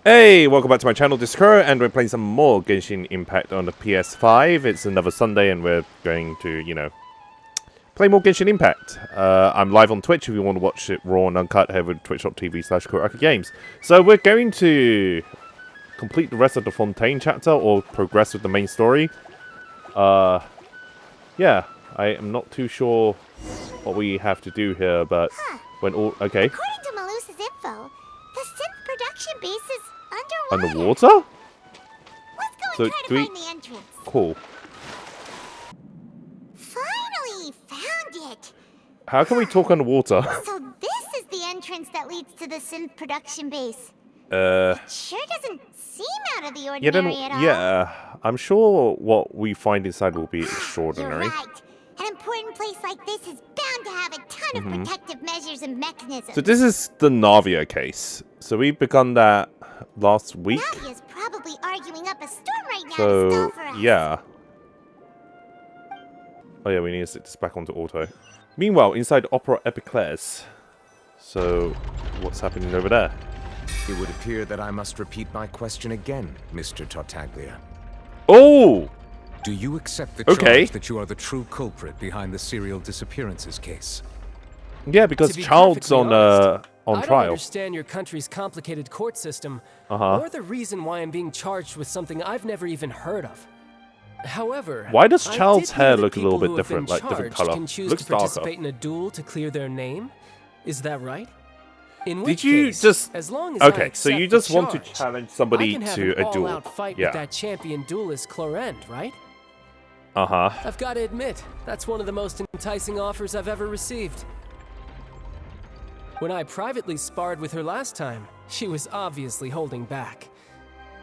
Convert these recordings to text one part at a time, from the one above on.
Hey, welcome back to my channel, this is Kuro, and we're playing some more Genshin Impact on the PS5. It's another Sunday, and we're going to, play more Genshin Impact. I'm live on Twitch. If you want to watch it raw and uncut, head over to twitch.tv/KuroAkiGames. So we're going to complete the rest of the Fontaine chapter, or progress with the main story. Yeah, I am not too sure what we have to do here, but when all... Okay. According to Malusa's info, the synth production base is underwater. Underwater? Let's go and try to find the entrance. Cool. Finally found it. How can we talk underwater? So this is the entrance that leads to the synth production base. It sure doesn't seem out of the ordinary at all. Yeah, I'm sure what we find inside will be extraordinary. You're right. An important place like this is bound to have a ton of protective measures and mechanisms. So this is the Navia case. So we begun that last week. Navia's probably arguing up a storm right now to So stall for us. yeah. Oh yeah, we need to set this back onto auto. Meanwhile, inside Opera Epiclese. So what's happening over there? It would appear that I must repeat my question again, Mr. Tartaglia. Oh! Do you accept the charge that you are the true culprit behind the serial disappearances case? Yeah, because Childe's on trial. I don't understand your country's complicated court system, or the reason why I'm being charged with something I've never even heard of. However, why does Childe's I did hear hair that look a little people bit who have different, been like different charged color? can choose Looks to participate darker. in a duel to clear their name. Is that right? In Did which you case, just as long as I okay? So accept you the just want to charge, challenge I somebody can have to an a duel? all-out fight with that champion duelist Clorend, right? I've got to admit, that's one of the most enticing offers I've ever received. When I privately sparred with her last time, she was obviously holding back.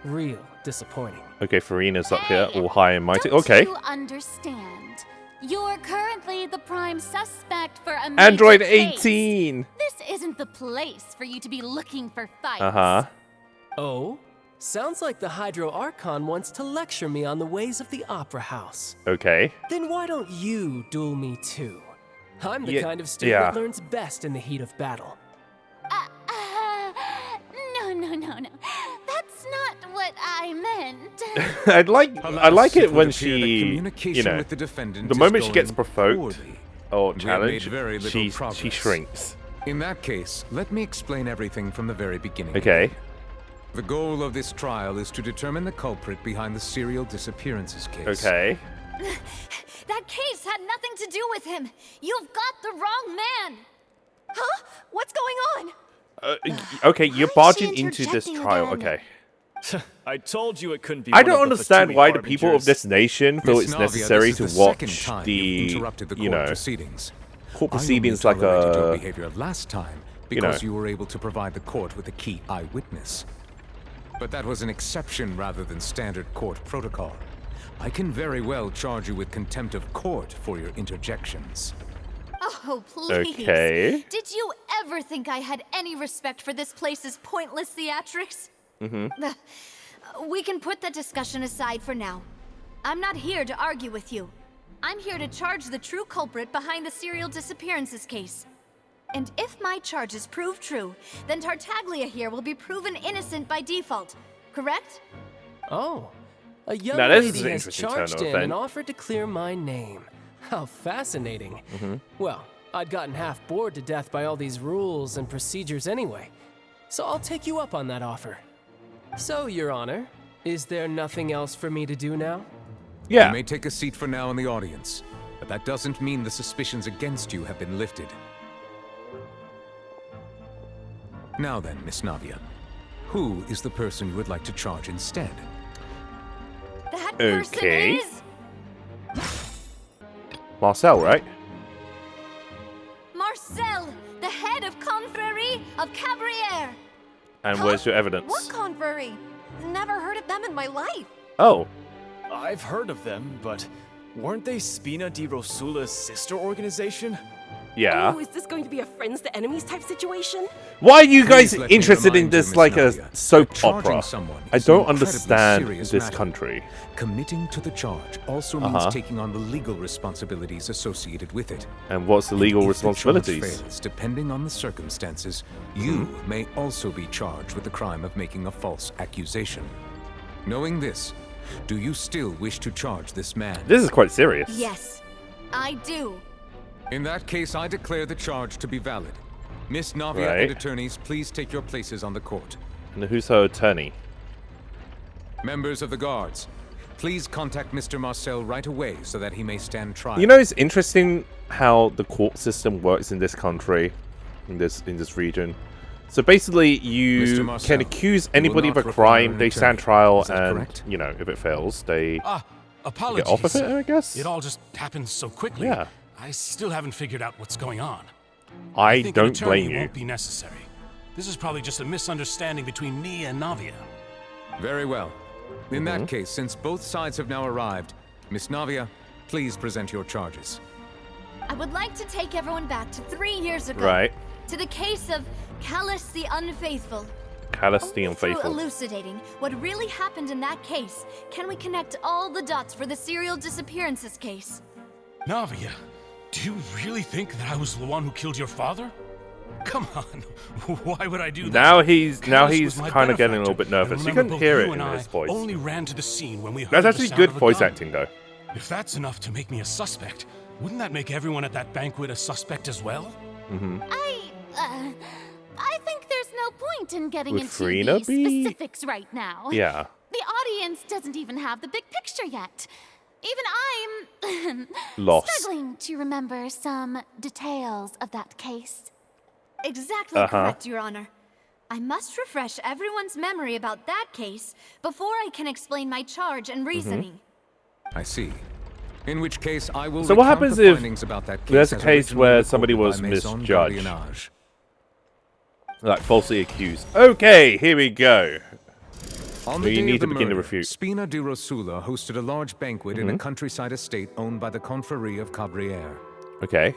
Real disappointing. Okay, Farina's up here, all high and mighty. Don't Okay. you understand? You're currently the prime suspect for a major Android case. 18. This isn't the place for you to be looking for fights. Oh? Sounds like the Hydro Archon wants to lecture me on the ways of the Opera House. Okay. Then why don't you duel me too? I'm the kind of student that learns best in the heat of battle. No. That's not what I meant. I like it when she, with the defendant the is moment she going gets provoked poorly. or We have made challenged, very little she progress. shrinks. In that case, let me explain everything from the very beginning. Okay. The goal of this trial is to determine the culprit behind the serial disappearances case. Okay. That case had nothing to do with him. You've got the wrong man. Huh? What's going on? Okay, you're barging into this trial. again? Okay. I told you it couldn't be. I one don't of the understand Fatui why the people of harbingers. this nation feel Miss it's Navia, necessary this to is the second watch time the, you've interrupted the court proceedings. court I proceedings only like tolerated your a... behavior last time because you were able to provide the court with a key eyewitness. But that was an exception rather than standard court protocol. I can very well charge you with contempt of court for your interjections. Oh, please. Okay. Did you ever think I had any respect for this place's pointless theatrics? We can put that discussion aside for now. I'm not here to argue with you. I'm here to charge the true culprit behind the serial disappearances case. And if my charges prove true, then Tartaglia here will be proven innocent by default, correct? Oh, a young Now, this is lady an has interesting turn charged of in and event. offered to clear my name. How fascinating. Well, I'd gotten half bored to death by all these rules and procedures anyway, so I'll take you up on that offer. So, Your Honor, is there nothing else for me to do now? Yeah. You may take a seat for now in the audience, but that doesn't mean the suspicions against you have been lifted. Now then, Miss Navia, who is the person you would like to charge instead? That person Okay. is... Marcel, right? Marcel, the head of Confrérie of Cabrières. And where's your evidence? What confrérie? Never heard of them in my life. Oh. I've heard of them, but weren't they Spina di Rosula's sister organization? Yeah. Oh, is this going to be a friends to enemies type situation? Why are you guys Please let me interested in remind you, this Miss like a Navia, soap that charging opera? someone I is don't an incredibly understand serious this matter. country. Committing to the charge also means taking on the legal responsibilities associated with it. And what's the legal If responsibilities? The charge fails, depending on the circumstances, you may also be charged with the crime of making a false accusation. Knowing this, do you still wish to charge this man? This is quite serious. Yes, I do. In that case, I declare the charge to be valid. Miss Navia Right. and attorneys, please take your places on the court. And who's her attorney? Members of the guards, please contact Mr. Marcel right away so that he may stand trial. You know, it's interesting how the court system works in this country, in this region. So basically, you Mr. Marcel, can accuse you will anybody of not a require crime, an they stand attorney. trial, Is that and correct? you know, if it fails, they Apologies. get off of it, I guess. It all just happened so quickly. Yeah. I still haven't figured out what's going on. I think an don't attorney blame you. won't be necessary. This is probably just a misunderstanding between me and Navia. Very well. In that case, since both sides have now arrived, Miss Navia, please present your charges. I would like to take everyone back to 3 years ago. Right. To the case of Callus the Unfaithful. Callus the Only through Unfaithful. elucidating what really happened in that case can we connect all the dots for the serial disappearances case. Navia, do you really think that I was the one who killed your father? Come on, why would I do that? Now he's Callus was my kind of getting a little bit benefactor, nervous. and You remember couldn't both hear you it and in I his voice. Only ran to the scene when we heard That's the actually sound good of a voice gun. acting, though. If that's enough to make me a suspect, wouldn't that make everyone at that banquet a suspect as well? I think there's no point in getting Would into Frina the be- specifics right now. Yeah. The audience doesn't even have the big picture yet. Even I'm Lost. struggling to remember some details of that case. Exactly correct, Your Honor. I must refresh everyone's memory about that case before I can explain my charge and reasoning. I see. In which case, I will So what recount happens the if findings about that case there's a as case originally where recorded somebody by was Maison misjudged? Gardiennage. Like falsely accused. Okay, here we go. On So the you day need of the to begin to murder, refute. Spina di Rosula hosted a large banquet in a countryside estate owned by the Confrérie of Cabrières. Okay.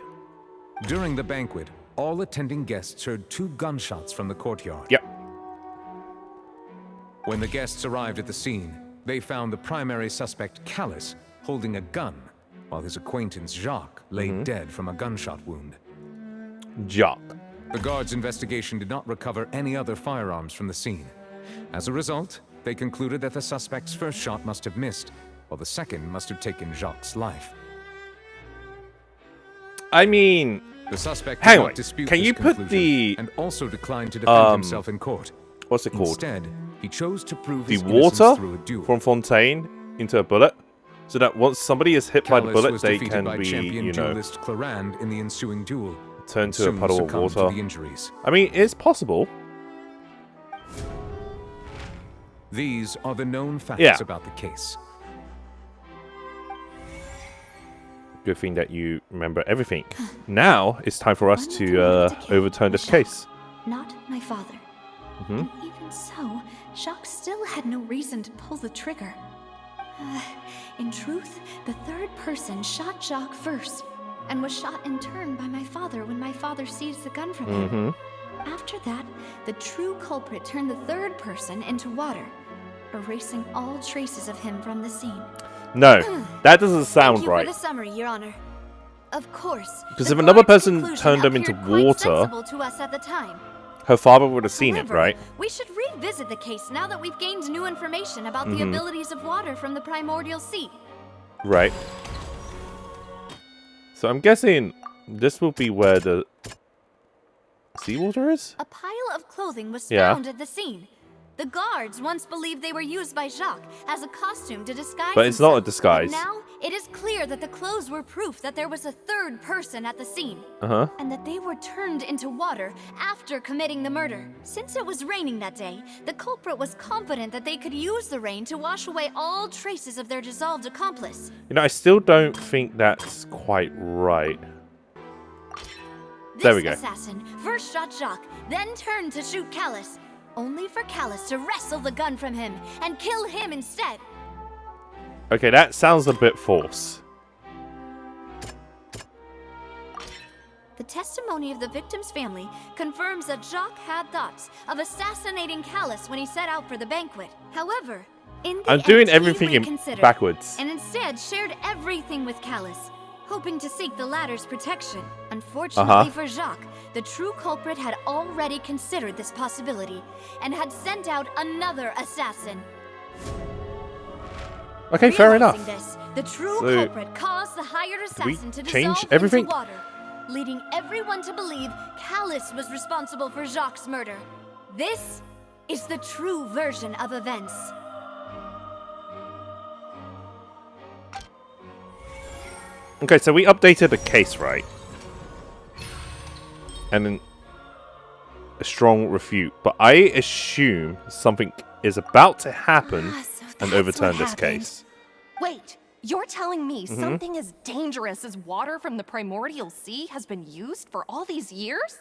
During the banquet, all attending guests heard 2 gunshots from the courtyard. Yep. When the guests arrived at the scene, they found the primary suspect, Callus, holding a gun, while his acquaintance, Jacques, lay dead from a gunshot wound. Jock. The guards' investigation did not recover any other firearms from the scene. As a result, they concluded that the suspect's first shot must have missed, while the second must have taken Jacques' life. I mean, The suspect Hang did on, not dispute can this you put conclusion the, and also declined to defend himself in court. what's it called? Instead, he chose to prove The his innocence water through a duel. from Fontaine into a bullet, so that once somebody is hit by the Callus bullet, was they defeated can by be, champion you know, duelist Clorand in the ensuing duel. turned to a Soon puddle of succumbed to water. the injuries. I mean, it's possible. These are the known facts Yeah. about the case. Good thing that you remember everything. Now it's time for us One to connected kid overturn was this Jacques, case. Not my father. And even so, Jacques still had no reason to pull the trigger. In truth, the third person shot Jacques first, and was shot in turn by my father when my father seized the gun from him. After that, the true culprit turned the third person into water, erasing all traces of him from the scene. No, that doesn't sound Thank you right. for the summary, Your Honor. Of course. Because the if another guard's person conclusion turned them into appeared quite water, sensible to us at the time. her father would have seen However, it, right? We should revisit the case now that we've gained new information about the abilities of water from the primordial sea. Right. So I'm guessing this will be where the seawater is? A pile of clothing was Yeah. found at the scene. The guards once believed they were used by Jacques as a costume to disguise But it's not a himself. disguise. But now, it is clear that the clothes were proof that there was a third person at the scene. Uh-huh. And that they were turned into water after committing the murder. Since it was raining that day, the culprit was confident that they could use the rain to wash away all traces of their dissolved accomplice. You know, I still don't think that's quite right. There we go. This assassin first shot Jacques, then turned to shoot Callus, only for Callus to wrestle the gun from him and kill him instead. Okay, that sounds a bit false. The the testimony of the victim's family confirms that Jacques had thoughts of assassinating Callus when he set out for the banquet. However, in the I'm doing end, everything he in reconsidered backwards. and instead shared everything with Callus, hoping to seek the latter's protection. Unfortunately for Jacques, the true culprit had already considered this possibility and had sent out another assassin. Okay, fair Realizing enough. This, the true So, culprit caused the hired assassin to change dissolve everything? into water, leading everyone to believe Callus was responsible for Jacques' murder. This is the true version of events. Okay, so we updated the case, right? And then a strong refute. But I assume something is about to happen and overturn this case. Wait, you're telling me something as dangerous as water from the primordial sea has been used for all these years?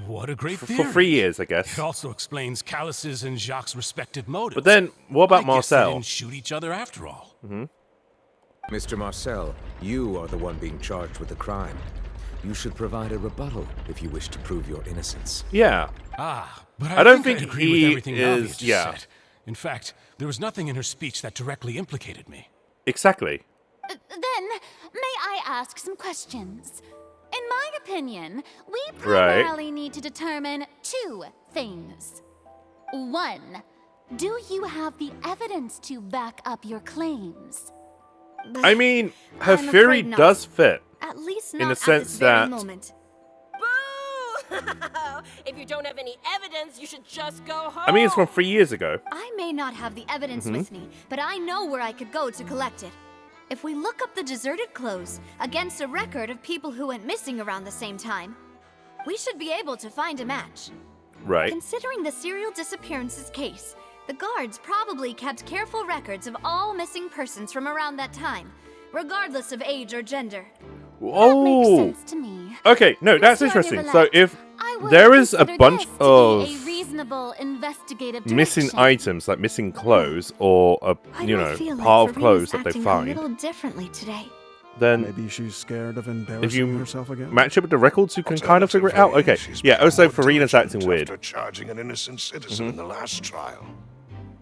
What a great theory. For 3 years, I guess. It also explains Callus's and Jacques' respective motives. But then, what about I guess they Marcel? didn't shoot each other after all. Mr. Marcel, you are the one being charged with the crime. You should provide a rebuttal if you wish to prove your innocence. Yeah. But I don't think think I agree he with everything Navia is- just yeah. said. In fact, there was nothing in her speech that directly implicated me. Exactly. Then, may I ask some questions? In my opinion, we Right. primarily need to determine 2 things. 1, do you have the evidence to back up your claims? I mean, her I'm theory afraid not. does fit. At least In not the at sense this very that- moment. Boo! If you don't have any evidence, you should just go home. I mean, it's from 3 years ago. I may not have the evidence with me, but I know where I could go to collect it. If we look up the deserted clothes against a record of people who went missing around the same time, we should be able to find a match. Right. Considering the serial disappearances case, the guards probably kept careful records of all missing persons from around that time, regardless of age or gender. Oh. Makes sense to me. Okay, no, that's Mr. interesting. So Neuvillette, if I would there is a consider bunch this to be of a reasonable investigative missing direction. items, like missing clothes or a, Why you do I know, feel like pile of Farina's clothes that they acting a find, little differently today. then Maybe she's scared of if embarrassing you herself again. match it with the records, you can kind of figure it out. Okay, yeah. Also, Farina's acting weird. After charging an innocent citizen in the last trial.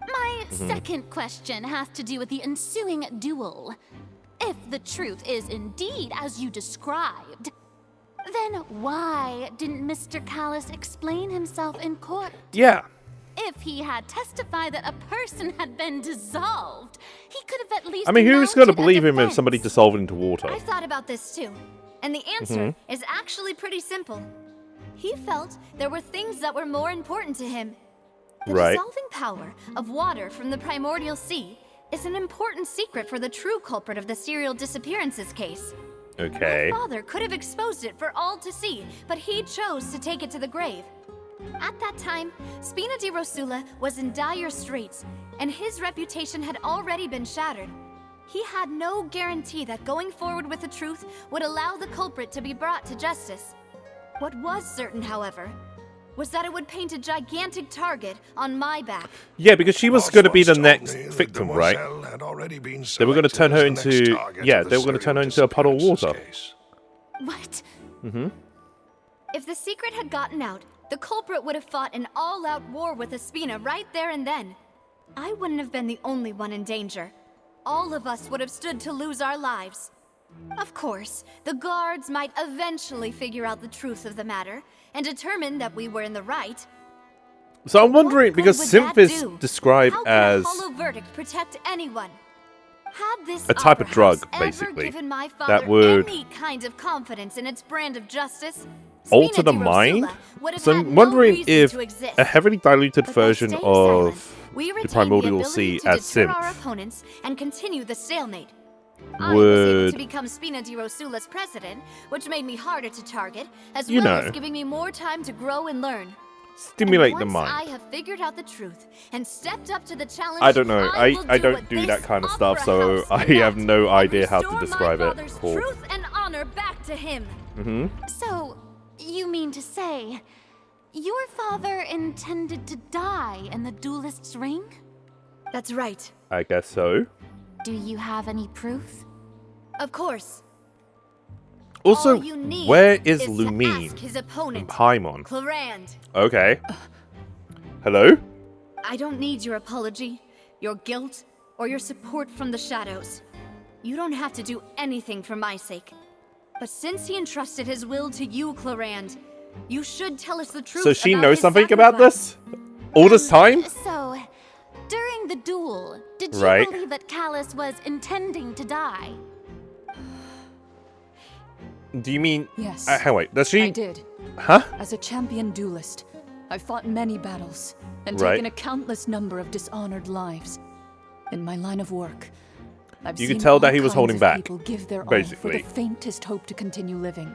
My second question has to do with the ensuing duel. If the truth is indeed as you described, then why didn't Mr. Callus explain himself in court? Yeah. If he had testified that a person had been dissolved, he could have at least I mean, who's going to mounted a believe him if defense. somebody dissolved into water? I've thought about this too, and the answer is actually pretty simple. He felt there were things that were more important to him. The Right. dissolving power of water from the primordial sea is an important secret for the true culprit of the serial disappearances case. Okay. My father could have exposed it for all to see, but he chose to take it to the grave. At that time, Spina di Rosula was in dire straits, and his reputation had already been shattered. He had no guarantee that going forward with the truth would allow the culprit to be brought to justice. What was certain, however, was that it would paint a gigantic target on my back. Yeah, because she was going to be the next Oswald told me that victim, right? Marcel had already been They were going to turn her selected as the into, next target yeah, of the they were going to turn her serial into a puddle of water. disappearances case. What? If the secret had gotten out, the culprit would have fought an all-out war with Espina right there and then. I wouldn't have been the only one in danger. All of us would have stood to lose our lives. Of course, the guards might eventually figure out the truth of the matter and determine that we were in the right. So I'm wondering, What because good would Synth that is do? described How could as a hollow verdict protect anyone? Had this a type of opera drug, house ever basically, given my that father would any kind of confidence in its brand of justice, alter Spina the di mind. Rosula would have So had I'm no wondering reason if to exist. a heavily diluted But by version staying of silent, we the retained Primordial ability Sea to as deter our Synth opponents and continue the stalemate. I was able would, to become Spina di Rosula's president, which made me harder to target, as You well know. as giving me more time to grow and learn. stimulate and the once mind. I have figured out the truth and stepped up to the challenge, I don't know. I will I do don't what do this that kind of stuff, opera so house I cannot have no and idea how to restore describe my it. father's Cool. truth and honor back to him. So, you mean to say, your father intended to die in the duelist's ring? That's right. I guess so. Do you have any proof? Of course. Also, all you need where is to Lumine ask his opponent, and Paimon? Clorand. Okay. Hello? I don't need your apology, your guilt, or your support from the shadows. You don't have to do anything for my sake. But since he entrusted his will to you, Clorand, you should tell us the truth. So she about knows his something about sacrifice. this? All this time? So, during the duel, did you Right. believe that Callus was intending to die? Do you mean... Yes. wait, does she... I did. Huh? As a champion duelist, I fought many battles and Right. taken a countless number of dishonored lives. In my line of work, I've You seen could tell that all he was kinds holding of back, people give their all basically. for the faintest hope to continue living.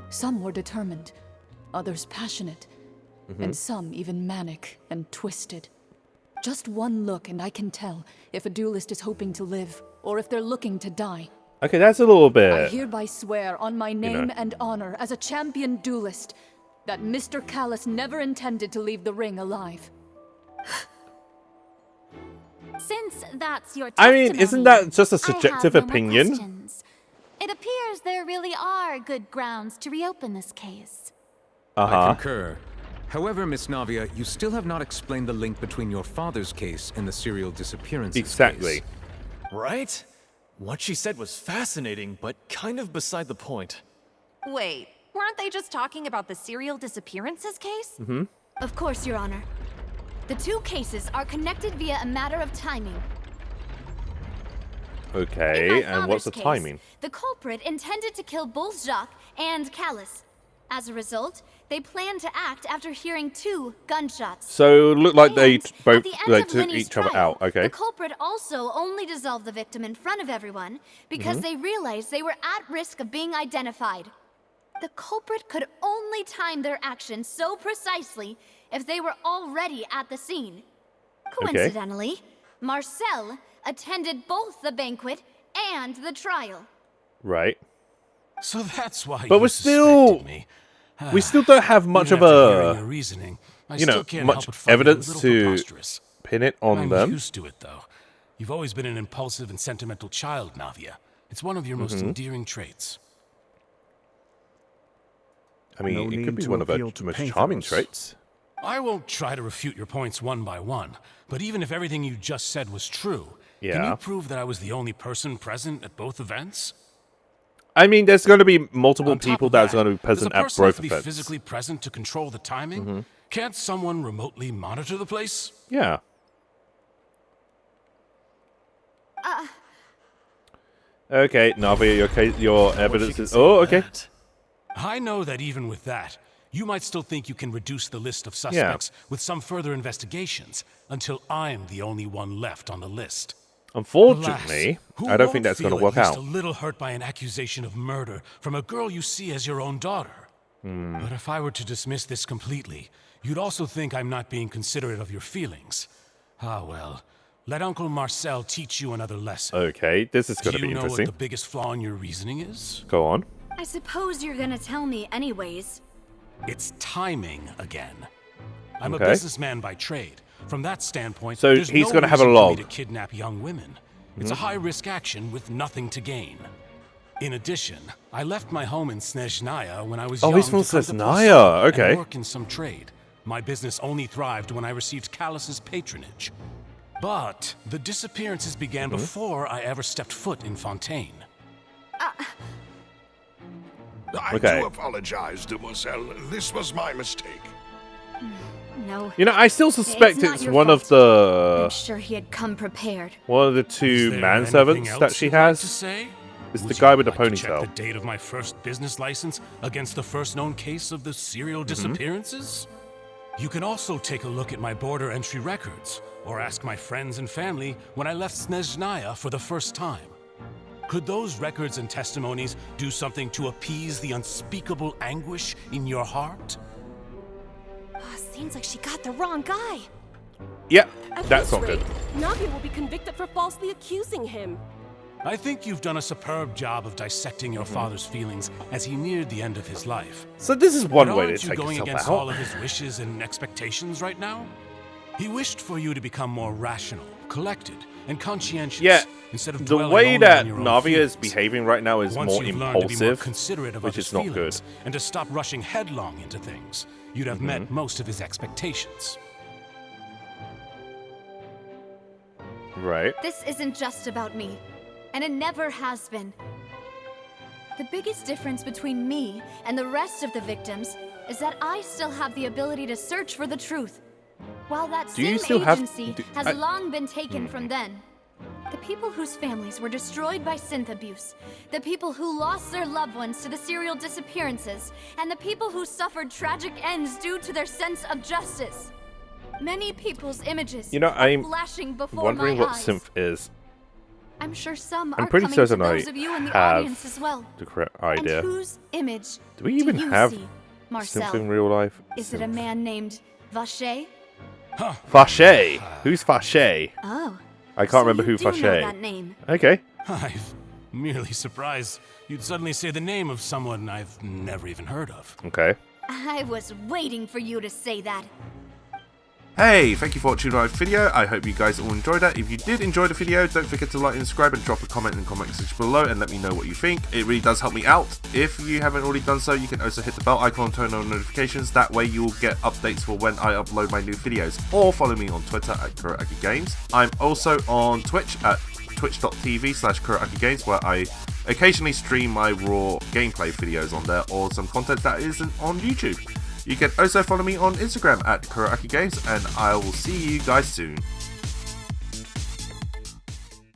Some were determined, others passionate, and some even manic and twisted. Just one look and I can tell if a duelist is hoping to live or if they're looking to die. Okay, that's a little I bit... hereby swear on my name and honor as a champion duelist that Mr. Callus never intended to leave the ring alive. Since that's your I testimony, mean, isn't that just a I subjective have no more opinion? questions. It appears there really are good grounds to reopen this case. I concur. However, Miss Navia, you still have not explained the link between your father's case and the serial disappearances Exactly. case. Right? What she said was fascinating, but kind of beside the point. Wait, weren't they just talking about the serial disappearances case? Of course, Your Honor. The two cases are connected via a matter of timing. In Okay, my and what's the father's case, timing? The culprit intended to kill both Jacques and Callus. As a result, they planned to act after hearing 2 gunshots. So, look like they And both at the end they of took Winnie's each other trial, out. Okay. The culprit also only dissolved the victim in front of everyone because they realized they were at risk of being identified. The culprit could only time their actions so precisely if they were already at the scene. Coincidentally, Marcel attended both the banquet and the trial. Right. So that's why But you we're still... suspected me. We still don't have much Even of after hearing a... your reasoning, I you know, still can't much help but find it a evidence little to preposterous. pin it on I'm them. used to it, though. You've always been an impulsive and sentimental child, Navia. It's one of your most endearing traits. I mean, No it need could be to one of her appeal to most pathos. charming traits. I won't try to refute your points one by one, but even if everything you just said was true, can Yeah. you prove that I was the only person present at both events? I mean, there's going to be multiple On top people of that's that, going to be present does a at person have both to be events. physically present to control the timing? Can't someone remotely monitor the place? Yeah. Okay, Navia, your evidence is... Oh, okay. I know that even with that, you might still think you can reduce the list of suspects with some further investigations until I'm the only one left on the list. Unfortunately, Alas, who I don't won't think that's going to feel work at least out. a little hurt by an accusation of murder from a girl you see as your own daughter. But if I were to dismiss this completely, you'd also think I'm not being considerate of your feelings. Ah, well. Let Uncle Marcel teach you another lesson. Okay, this is going to Do be you know interesting. what the biggest flaw in your reasoning is? Go on. I suppose you're gonna tell me anyways. It's timing again. I'm a Okay. businessman by trade. From that standpoint, So there's he's no gonna have a reason for me log. to kidnap young women. It's a high-risk action with nothing to gain. In addition, I left my home in Snezhnaya when I was Oh, young he's from to come to Snezhnaya, Pulsar okay. and work in some trade. My business only thrived when I received Callus's patronage. But the disappearances began before I ever stepped foot in Fontaine. I Okay. do apologize, Demoiselle. This was my mistake. No. You know, I still suspect not it's your one of I'm the... sure he had come prepared. One of the Is two there manservants anything that else she you'd like has. to say? It's the Would guy you with the like to check ponytail. the date of my first business license against the first known case of the serial disappearances? You can also take a look at my border entry records, or ask my friends and family when I left Snezhnaya for the first time. Could those records and testimonies do something to appease the unspeakable anguish in your heart? Seems like she got the wrong guy. Yep, At that's this not good. rate, Navia will be convicted for falsely accusing him. I think you've done a superb job of dissecting your father's feelings as he neared the end of his life. So this is one But way to aren't you take going yourself against out. all of his wishes and expectations right now? He wished for you to become more rational, collected, and conscientious. Yeah, instead of the dwelling way only that on your own Navia is feelings. behaving right now is Once more you've learned to be more impulsive, considerate of which others' is not good. feelings and to stop rushing headlong into things, you'd have met most of his expectations. Right. This isn't just about me, and it never has been. The biggest difference between me and the rest of the victims is that I still have the ability to search for the truth, while that Do you same still have- agency has long been taken from them. The people whose families were destroyed by synth abuse, the people who lost their loved ones to the serial disappearances, and the people who suffered tragic ends due to their sense of justice. Many people's images You know, are I'm flashing before wondering my what eyes. synth is. I'm sure some I'm are pretty coming certain to I those of you in the have audience as well. the correct idea. And whose image Do we even you have see, Marcel? synth in real life? Is it a man named Vache? Fache. Who's Fache? Oh. I can't so remember you who do know Fache. that name. Okay. I'm merely surprised you'd suddenly say the name of someone I've never even heard of. Okay. I was waiting for you to say that. Hey, thank you for watching my video. I hope you guys all enjoyed that. If you did enjoy the video, don't forget to like and subscribe and drop a comment in the comment section below and let me know what you think. It really does help me out. If you haven't already done so, you can also hit the bell icon and turn on notifications. That way you will get updates for when I upload my new videos. Or follow me on Twitter at KuroAkiGames. I'm also on Twitch at twitch.tv/KuroAkiGames, where I occasionally stream my raw gameplay videos on there, or some content that isn't on YouTube. You can also follow me on Instagram at KuroAkiGames, and I will see you guys soon.